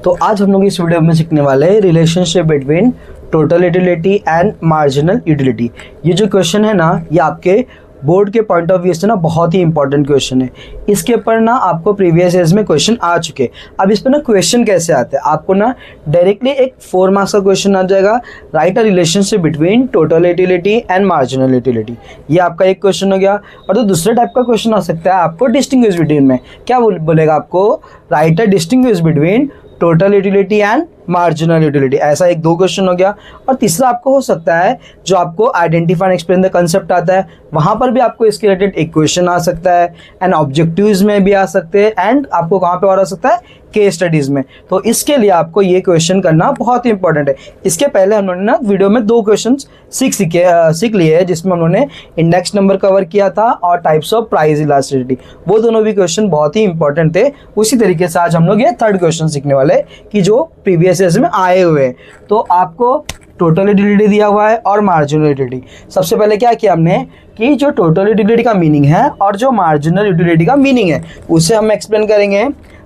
तो आज हम लोग इस वीडियो में सीखने वाले हैं relationship between total utility and marginal utility. ये जो क्वेश्चन है ना, ये आपके बोर्ड के पॉइंट ऑफ व्यू से ना बहुत ही इंपॉर्टेंट क्वेश्चन है। इसके ऊपर ना आपको प्रीवियस ईयर्स में क्वेश्चन आ चुके। अब इस पर ना क्वेश्चन कैसे आते हैं, आपको ना डायरेक्टली एक 4 मार्क्स का क्वेश्चन आ जाएगा, right a relationship between total utility and marginal utility. ये आपका एक क्वेश्चन हो गया। और तो दूसरे टाइप का क्वेश्चन आ सकता है आपको डिस्टिंग्विश बिटवीन में। क्या बोलेगा आपको, right a distinguish between total utility and marginal utility. ऐसा एक 2 क्वेश्चन हो गया। और तीसरा आपको हो सकता है जो आपको identify and explain the concept आता है, वहाँ पर भी आपको इसके रिलेटेड एक क्वेश्चन आ सकता है। एंड ऑब्जेक्टिव्स में भी आ सकते हैं, एंड आपको कहाँ पे और आ सकता है, केस स्टडीज़ में। तो इसके लिए आपको ये क्वेश्चन करना बहुत ही इंपॉर्टेंट है। इसके पहले हम लोगों ने ना वीडियो में 2 क्वेश्चन सीख लिए हैं, जिसमें हम लोगों ने इंडेक्स नंबर कवर किया था और टाइप्स ऑफ प्राइस इलास्टिसिटी। वो दोनों भी क्वेश्चन बहुत ही इंपॉर्टेंट थे। उसी तरीके से आज हम लोग ये 3rd क्वेश्चन सीखने वाले कि जो प्रीवियस ईयर्स में आए हुए हैं। तो आपको टोटल यूटिलिटी दिया हुआ है और मार्जिनल यूटिलिटी। सबसे पहले क्या किया हमने कि जो टोटल यूटिलिटी का मीनिंग है और जो मार्जिनल यूटिलिटी का मीनिंग है उसे हम एक्सप्लेन करेंगे।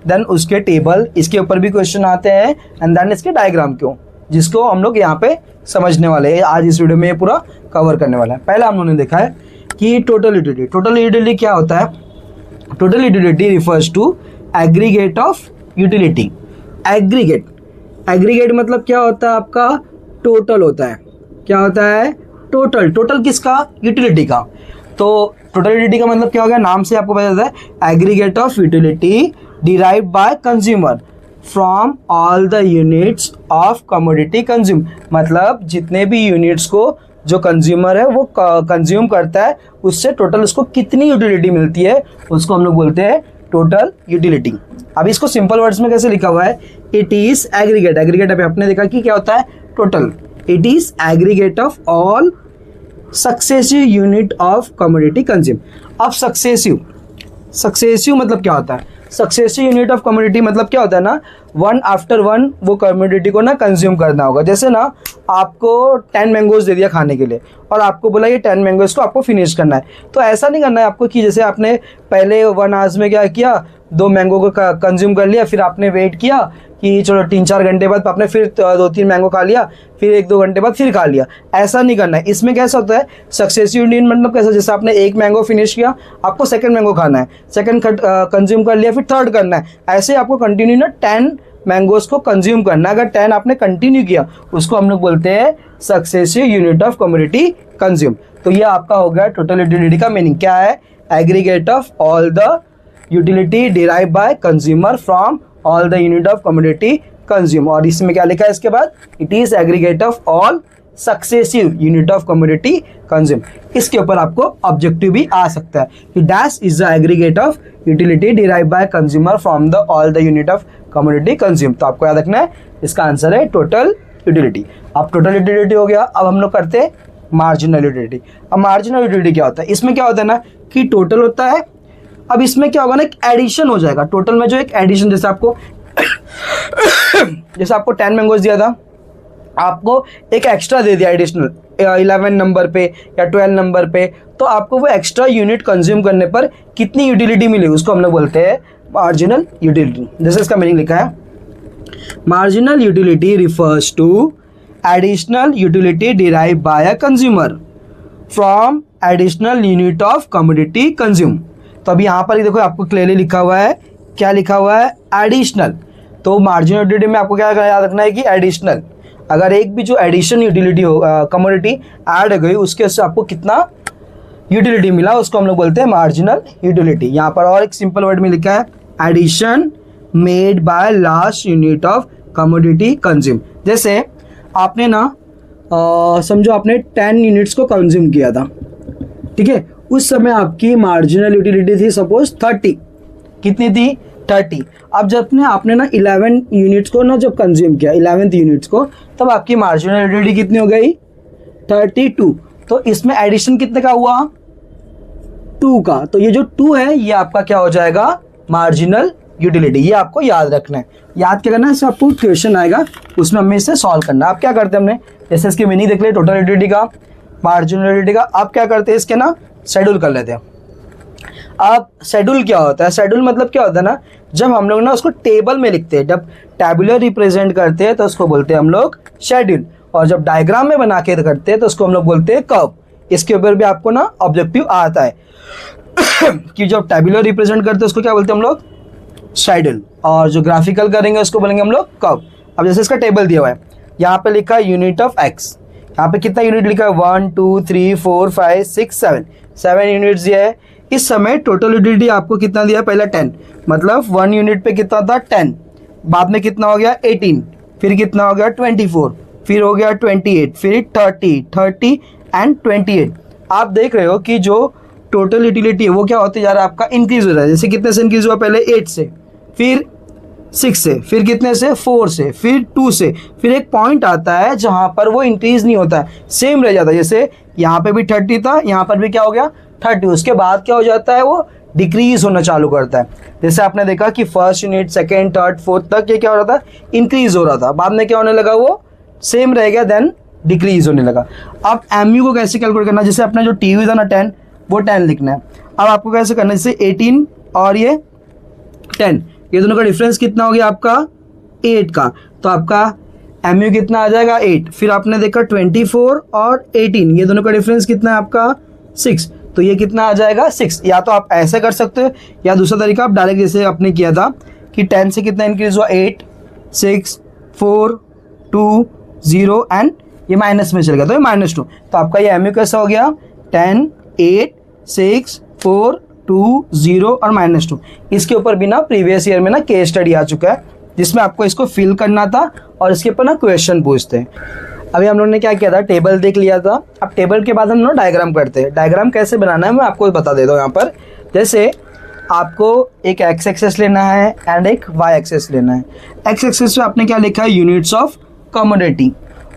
देन उसके टेबल, इसके ऊपर भी क्वेश्चन आते हैं, एंड देन इसके डायग्राम क्यों, जिसको हम लोग यहाँ पे समझने वाले हैं। आज इस वीडियो में ये पूरा कवर करने वाला है। पहला हम लोगों ने देखा है कि टोटल यूटिलिटी। टोटल यूटिलिटी क्या होता है? Total utility refers to aggregate of utility. Aggregate मतलब क्या होता है आपका, टोटल होता है। क्या होता है? टोटल किसका? यूटिलिटी का। तो टोटल यूटिलिटी का मतलब क्या हो गया, नाम से आपको पता चलता है, aggregate of utility derived bye consumer from all the units of commodity consume. मतलब जितने भी यूनिट्स को जो कंज्यूमर है वो कंज्यूम करता है, उससे टोटल उसको कितनी यूटिलिटी मिलती है, उसको हम लोग बोलते हैं टोटल यूटिलिटी। अब इसको सिंपल वर्ड्स में कैसे लिखा हुआ है, इट इज एग्रीगेट। एग्रीगेट अभी आपने देखा कि क्या होता है, total. It is aggregate of all successive unit of commodity consume. अब सक्सेसिव मतलब क्या होता है? सक्सेसिव यूनिट ऑफ कमोडिटी मतलब क्या होता है ना, 1 आफ्टर 1 वो कमोडिटी को ना कंज्यूम करना होगा। जैसे ना आपको 10 मैंगोज दे दिया खाने के लिए और आपको बोला ये 10 मैंगोज को आपको फिनिश करना है। तो ऐसा नहीं करना है आपको कि जैसे आपने पहले 1 आवर्स में क्या किया, 2 मैंगो को कंज्यूम कर लिया, फिर आपने वेट किया कि चलो 3-4 घंटे बाद आपने फिर 2-3 मैंगो खा लिया, फिर 1-2 घंटे बाद फिर खा लिया। ऐसा नहीं करना है। इसमें कैसा होता है, सक्सेसिव यूनिट मतलब कैसा, जैसे आपने 1 मैंगो फिनिश किया, आपको 2nd मैंगो खाना है, 2nd कंज्यूम कर लिया, फिर 3rd करना है। ऐसे आपको कंटिन्यू ना 10 मैंगोज को कंज्यूम करना है। अगर 10 आपने कंटिन्यू किया, उसको हम लोग बोलते हैं successive unit of commodity consume. तो ये आपका हो गया टोटल यूटिलिटी का मीनिंग। क्या है? Aggregate of all the utility derive by consumer from all the unit of commodity consume. और इसमें क्या लिखा है इसके बाद, it is aggregate of all successive unit of commodity consume. इसके ऊपर आपको ऑब्जेक्टिव भी आ सकता है कि dash is the aggregate of utility derive by consumer from the all the unit of commodity consume. तो आपको याद रखना है, इसका आंसर है टोटल यूटिलिटी। अब टोटल यूटिलिटी हो गया। अब हम लोग करते हैं मार्जिनल यूटिलिटी। अब मार्जिनल यूटिलिटी क्या होता है? इसमें क्या होता है ना कि टोटल होता है। अब इसमें क्या होगा ना, एक एडिशन हो जाएगा। टोटल में जो एक एडिशन, जैसे आपको 10 मैंगोज दिया था, आपको एक एक्स्ट्रा दे दिया एडिशनल 11 नंबर पे या 12 नंबर पे, तो आपको वो एक्स्ट्रा यूनिट कंज्यूम करने पर कितनी यूटिलिटी मिली, उसको हम लोग बोलते हैं मार्जिनल यूटिलिटी। जैसे इसका मीनिंग लिखा है, marginal utility refers to additional utility derive by a consumer from additional unit of commodity consume. तो अभी यहाँ पर देखो आपको क्लियरली लिखा हुआ है, क्या लिखा हुआ है, एडिशनल। तो मार्जिनल यूटिलिटी में आपको क्या याद रखना है कि एडिशनल। अगर एक भी जो एडिशन यूटिलिटी हो, कमोडिटी ऐड हो गई, उसके से आपको कितना यूटिलिटी मिला, उसको हम लोग बोलते हैं मार्जिनल यूटिलिटी। यहाँ पर और एक सिंपल वर्ड में लिखा है, addition made by last unit of commodity consume. जैसे आपने ना समझो आपने 10 यूनिट्स को कंज्यूम किया था, ठीक है, उस समय आपकी मार्जिनल यूटिलिटी थी सपोज 30। कितनी थी? 30। अब जब आपने ना 11 यूनिट्स को ना जब कंज्यूम किया, 11th यूनिट्स को, तब आपकी मार्जिनल यूटिलिटी कितनी हो गई? 32। तो इसमें एडिशन कितने का हुआ? 2 का। तो ये जो 2 है ये आपका क्या हो जाएगा? Marginal utility. ये आपको याद रखना है। याद क्या करना है, इससे आपको क्वेश्चन आएगा, उसमें हमें इसे सॉल्व करना है। आप क्या करते हैं, हमने जैसे इसके मीनिंग देख लिया टोटल यूटिलिटी का, मार्जिनल यूटिलिटी का। आप क्या करते हैं, इसके ना शेड्यूल कर लेते हैं। अब शेड्यूल क्या होता है? शेड्यूल मतलब क्या होता है ना, जब हम लोग ना उसको टेबल में लिखते हैं, जब टैबुलर रिप्रेजेंट करते हैं तो उसको बोलते हैं हम लोग शेड्यूल, और जब डायग्राम में बना के करते हैं तो उसको हम लोग बोलते हैं कर्व। इसके ऊपर भी आपको ना ऑब्जेक्टिव आता है कि जब टैबुलर रिप्रेजेंट करते हैं उसको क्या बोलते हैं हम लोग? शेड्यूल, और जो ग्राफिकल करेंगे उसको बोलेंगे हम लोग कर्व। अब जैसे इसका टेबल दिया हुआ है, यहाँ पे लिखा है यूनिट ऑफ एक्स, यहाँ पे कितना यूनिट लिखा है? 1 2 3 4 5 6 7 यूनिट्स दिया है। इस समय टोटल यूटिलिटी आपको कितना दिया है? पहले 10, मतलब 1 यूनिट पे कितना था? 10, बाद में कितना हो गया? 18, फिर कितना हो गया? 24, फिर हो गया 28, फिर 30 एंड 28। आप देख रहे हो कि जो टोटल यूटिलिटी है वो क्या होते जा रहा है? आपका इंक्रीज हो रहा है। जैसे कितने से इंक्रीज हुआ? पहले 8 से, फिर 6 से, फिर कितने से? 4 से, फिर 2 से, फिर एक पॉइंट आता है जहां पर वो इंक्रीज नहीं होता है, सेम रह जाता है। जैसे यहाँ पे भी 30 था, यहाँ पर भी क्या हो गया? 30। उसके बाद क्या हो जाता है? वो डिक्रीज होना चालू करता है। जैसे आपने देखा कि first unit, second, third, fourth तक ये क्या हो रहा था? इंक्रीज हो रहा था, बाद में क्या होने लगा? वो सेम रह गया, देन डिक्रीज होने लगा। अब एमयू को कैसे कैलकुलेट करना? जैसे अपना जो टीवी था ना 10, वो 10 लिखना है। अब आपको कैसे करना है? जैसे 18 और ये 10, ये दोनों का डिफरेंस कितना हो गया आपका? 8 का, तो आपका एमयू कितना आ जाएगा? 8। फिर आपने देखा 24 और 18, ये दोनों का डिफरेंस कितना है आपका? 6, तो ये कितना आ जाएगा? 6। या तो आप ऐसे कर सकते हो, या दूसरा तरीका आप डायरेक्ट जैसे आपने किया था कि 10 से कितना इंक्रीज हुआ? 8 6 4 2 0 एंड ये माइनस में चल गया, तो ये -2। तो आपका ये एमयू कैसा हो गया? 10 8 6 4 2 0 और -2। इसके ऊपर भी ना प्रीवियस ईयर में ना केस स्टडी आ चुका है, जिसमें आपको इसको फिल करना था और इसके ऊपर ना क्वेश्चन पूछते हैं। अभी हम लोगों ने क्या किया था? टेबल देख लिया था। अब टेबल के बाद हम लोग डायग्राम करते हैं। डायग्राम कैसे बनाना है मैं आपको बता देता हूँ। यहाँ पर जैसे आपको एक एक्स एक्सेस लेना है एंड एक वाई एक्सेस लेना है। एक्स एक्सेस पे आपने क्या लिखा है? यूनिट्स ऑफ कमोडिटी,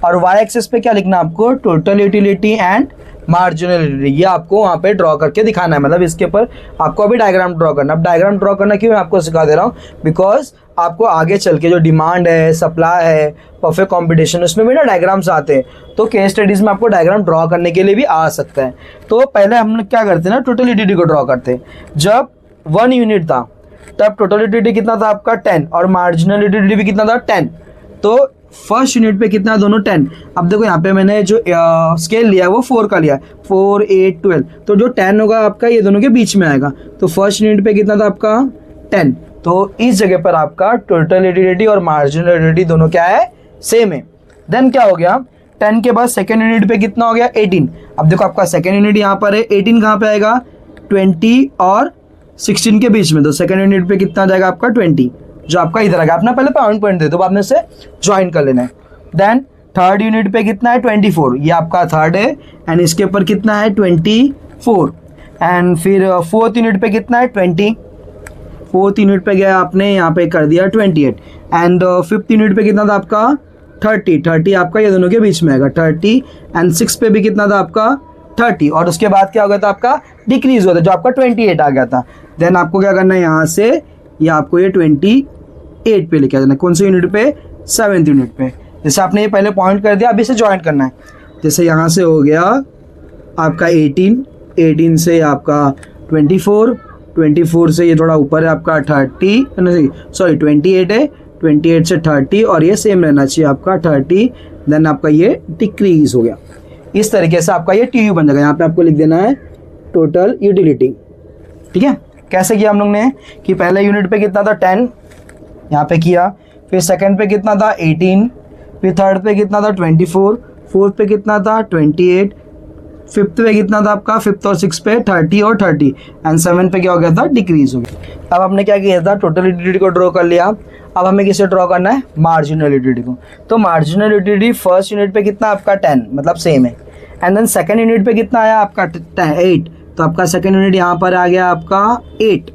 और वाई एक्सेस पे क्या लिखना है आपको? Total utility and marginal utility. ये आपको वहाँ पे ड्रॉ करके दिखाना है, मतलब इसके ऊपर आपको अभी डायग्राम ड्रॉ करना। अब डायग्राम ड्रॉ करना क्यों मैं आपको सिखा दे रहा हूँ? बिकॉज आपको आगे चल के जो डिमांड है, सप्लाई है, परफेक्ट कॉम्पिटिशन, उसमें भी ना डायग्राम्स आते हैं, तो केस स्टडीज़ में आपको डायग्राम ड्रॉ करने के लिए भी आ सकता है। तो पहले हम लोग क्या करते हैं ना, टोटल यूटिलिटी को ड्रॉ करते हैं। जब 1 यूनिट था तब टोटल यूटिलिटी कितना था आपका? 10, और मार्जिनल यूटिलिटी भी कितना था? 10। तो फर्स्ट यूनिट पे कितना? दोनों 10। अब देखो यहाँ पे मैंने जो स्केल लिया है वो 4 का लिया है, 4 8 12, तो जो 10 होगा आपका ये दोनों के बीच में आएगा। तो फर्स्ट यूनिट पे कितना था आपका? 10। तो इस जगह पर आपका टोटल यूटिलिटी और मार्जिनल यूटिलिटी दोनों क्या है? सेम है। देन क्या हो गया? 10 के बाद सेकेंड यूनिट पे कितना हो गया? 18। अब देखो आपका सेकेंड यूनिट यहाँ पर है, 18 कहाँ पे आएगा? 20 और 16 के बीच में, तो सेकेंड यूनिट पे कितना आ जाएगा आपका? 20, जो आपका इधर आ गया। अपना पहले पॉइंट दे दो, बाद में से ज्वाइन कर लेना है। देन थर्ड यूनिट पे कितना है? 24, ये आपका थर्ड है, एंड इसके ऊपर कितना है? 24। एंड फिर फोर्थ यूनिट पे कितना है? 20। फोर्थ यूनिट पे गया आपने, यहाँ पे कर दिया 28। एंड फिफ्थ यूनिट पे कितना था आपका? 30 आपका ये दोनों के बीच में आएगा 30। एंड 6 पे भी कितना था आपका? 30। और उसके बाद क्या हो गया था आपका? डिक्रीज होता है, जो आपका 28 आ गया था। देन आपको क्या करना है? यहाँ से ये आपको ये 28 पे लेके आ जाना। कौन से यूनिट पे? 7th यूनिट पे। जैसे आपने ये पहले पॉइंट कर दिया, अभी इसे ज्वाइन करना है। जैसे यहाँ से हो गया आपका 18 से आपका 24 से ये थोड़ा ऊपर है आपका 30, सॉरी 28 है, 28 से 30, और ये सेम रहना चाहिए आपका 30। देन आपका ये डिक्रीज हो गया। इस तरीके से आपका ये टीयू बन जाएगा। यहाँ पे आपको लिख देना है टोटल यूटिलिटी। ठीक है? कैसे किया हम लोग ने कि पहले यूनिट पे कितना था? 10, यहाँ पे किया। फिर सेकंड पे कितना था? 18। फिर थर्ड पे कितना था? 24। फोर्थ पे कितना था? 28। फिफ्थ पे कितना था आपका? फिफ्थ और 6 पे 30 और 30। एंड 7 पे क्या हो गया था? डिक्रीज हो गया। अब हमने क्या किया था? टोटल यूटिलिटी को ड्रॉ कर लिया। अब हमें किसे ड्रॉ करना है? मार्जिनल यूटिलिटी को। तो मार्जिनल यूटिलिटी फर्स्ट यूनिट पे कितना आपका? 10, मतलब सेम है। एंड देन सेकंड यूनिट पे कितना आया आपका? 8, तो आपका सेकंड यूनिट यहाँ पर आ गया आपका 8।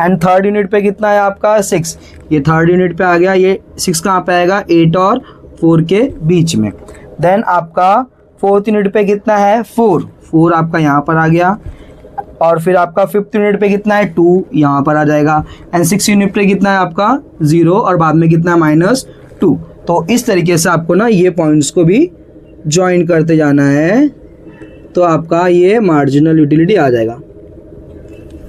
एंड थर्ड यूनिट पे कितना है आपका? 6, ये थर्ड यूनिट पे आ गया। ये 6 कहाँ पे आएगा? 8 और 4 के बीच में। देन आपका फोर्थ यूनिट पे कितना है? 4 आपका यहाँ पर आ गया। और फिर आपका फिफ्थ यूनिट पे कितना है? 2, यहाँ पर आ जाएगा। एंड 6 यूनिट पे कितना है आपका? 0, और बाद में कितना है? -2। तो इस तरीके से आपको ना ये पॉइंट्स को भी ज्वाइन करते जाना है, तो आपका ये मार्जिनल यूटिलिटी आ जाएगा।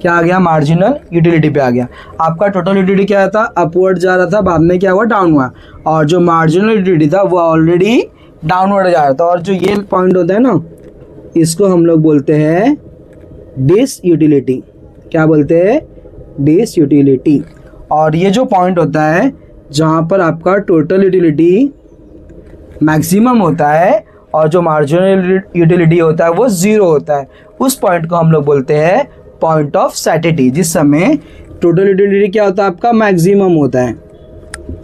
क्या आ गया, मार्जिनल यूटिलिटी पे आ गया। आपका टोटल यूटिलिटी क्या था, अपवर्ड जा रहा था, बाद में क्या हुआ, डाउन हुआ, और जो मार्जिनल यूटिलिटी था वो ऑलरेडी डाउनवर्ड जा रहा था। और जो ये पॉइंट होता है ना, इसको हम लोग बोलते हैं डिस यूटिलिटी। क्या बोलते हैं, डिस यूटिलिटी। और ये जो पॉइंट होता है जहाँ पर आपका टोटल यूटिलिटी मैक्सिमम होता है और जो मार्जिनल यूटिलिटी होता है वो ज़ीरो होता है, उस पॉइंट को हम लोग बोलते हैं पॉइंट ऑफ सैटिस्फैक्शन। जिस समय टोटल यूटिलिटी क्या होता है आपका, मैक्सिमम होता है।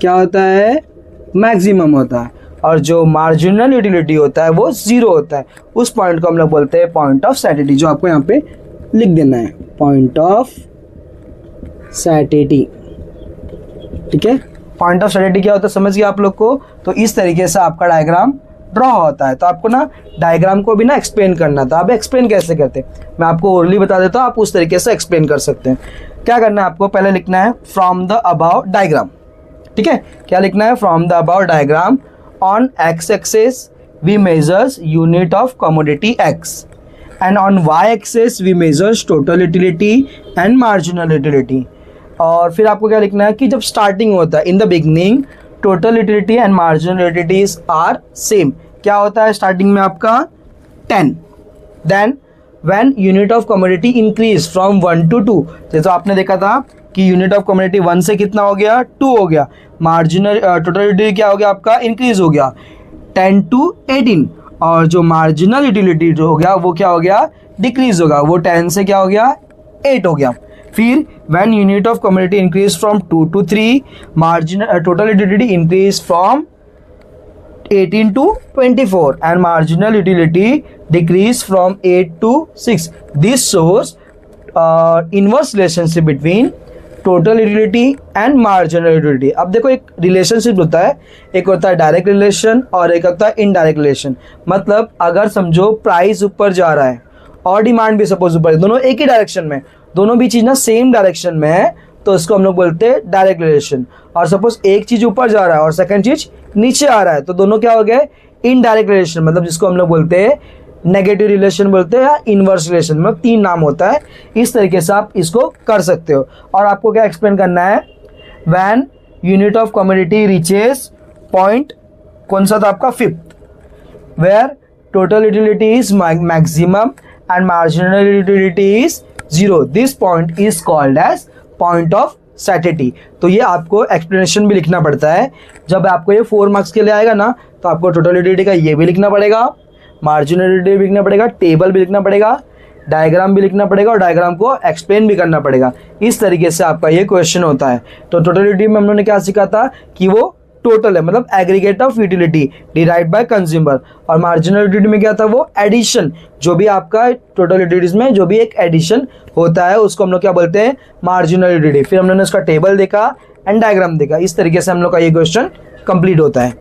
क्या होता है, मैक्सिमम होता है, और जो मार्जिनल यूटिलिटी होता है वो ज़ीरो होता है, उस पॉइंट को हम लोग बोलते हैं पॉइंट ऑफ सैटिस्फैक्शन, जो आपको यहाँ पे लिख देना है, पॉइंट ऑफ सैटिस्फैक्शन। ठीक है, पॉइंट ऑफ सैटिस्फैक्शन क्या होता है समझ गए आप लोग को। तो इस तरीके से आपका डायग्राम ड्रॉ होता है। तो आपको ना डायग्राम को भी ना एक्सप्लेन करना था। अब एक्सप्लेन कैसे करते हैं, मैं आपको ओरली बता देता हूँ, आप उस तरीके से एक्सप्लेन कर सकते हैं। क्या करना है आपको, पहले लिखना है फ्रॉम द अबाव डायग्राम। ठीक है, क्या लिखना है, from the above diagram on X axis we measures unit of commodity X, and on Y axis we measures total utility and marginal utility. और फिर आपको क्या लिखना है कि जब स्टार्टिंग होता है, in the beginning total utility and marginal utilities are same. क्या होता है स्टार्टिंग में आपका 10, then when unit of commodity increase from 1 to 2, जैसे आपने देखा था कि यूनिट ऑफ कमोडिटी 1 से कितना हो गया, 2 हो गया, मार्जिनल टोटल यूटिलिटी क्या हो गया आपका, इंक्रीज हो गया 10 to 18, और जो मार्जिनल यूटिलिटी जो हो गया वो क्या हो गया, डिक्रीज होगा, वो 10 से क्या हो गया, 8 हो गया। फिर when unit of commodity increase from 2 to 3, marginal total utility increase from 18 to 24, and marginal utility decrease from 8 to 6. This shows inverse relationship between total utility and marginal utility. अब देखो एक रिलेशनशिप होता है, एक होता है डायरेक्ट रिलेशन और एक होता है इनडायरेक्ट रिलेशन। मतलब अगर समझो प्राइस ऊपर जा रहा है और डिमांड भी सपोज ऊपर है, दोनों एक ही डायरेक्शन में, दोनों भी चीज़ ना सेम डायरेक्शन में है, तो इसको हम लोग बोलते हैं डायरेक्ट रिलेशन। और सपोज एक चीज़ ऊपर जा रहा है और सेकंड चीज़ नीचे आ रहा है, तो दोनों क्या हो गए, इनडायरेक्ट रिलेशन, मतलब जिसको हम लोग बोलते हैं नेगेटिव रिलेशन बोलते हैं या इनवर्स रिलेशन, मतलब 3 नाम होता है। इस तरीके से आप इसको कर सकते हो। और आपको क्या एक्सप्लेन करना है, when unit of commodity reaches point, कौन सा था आपका, 5th, where total utility is maximum and marginal utility is 0, this point is called as point of satisfaction. तो ये आपको एक्सप्लेनेशन भी लिखना पड़ता है। जब आपको ये 4 मार्क्स के लिए आएगा ना, तो आपको टोटल यूटिलिटी का ये भी लिखना पड़ेगा, मार्जिनल यूटिलिटी भी लिखना पड़ेगा, टेबल भी लिखना पड़ेगा, डायग्राम भी लिखना पड़ेगा, और डायग्राम को एक्सप्लेन भी करना पड़ेगा। इस तरीके से आपका ये क्वेश्चन होता है। तो टोटल यूटिलिटी में हम लोगों ने क्या सीखा था कि वो टोटल है, मतलब aggregate of utility derived by consumer, और मार्जिनल यूटिलिटी में क्या था, वो एडिशन, जो भी आपका टोटल यूटिलिटीज में जो भी एक एडिशन होता है उसको हम लोग क्या बोलते हैं, मार्जिनल यूटिलिटी। फिर हम लोगों ने उसका टेबल देखा एंड डायग्राम देखा। इस तरीके से हम लोग का ये क्वेश्चन कंप्लीट होता है।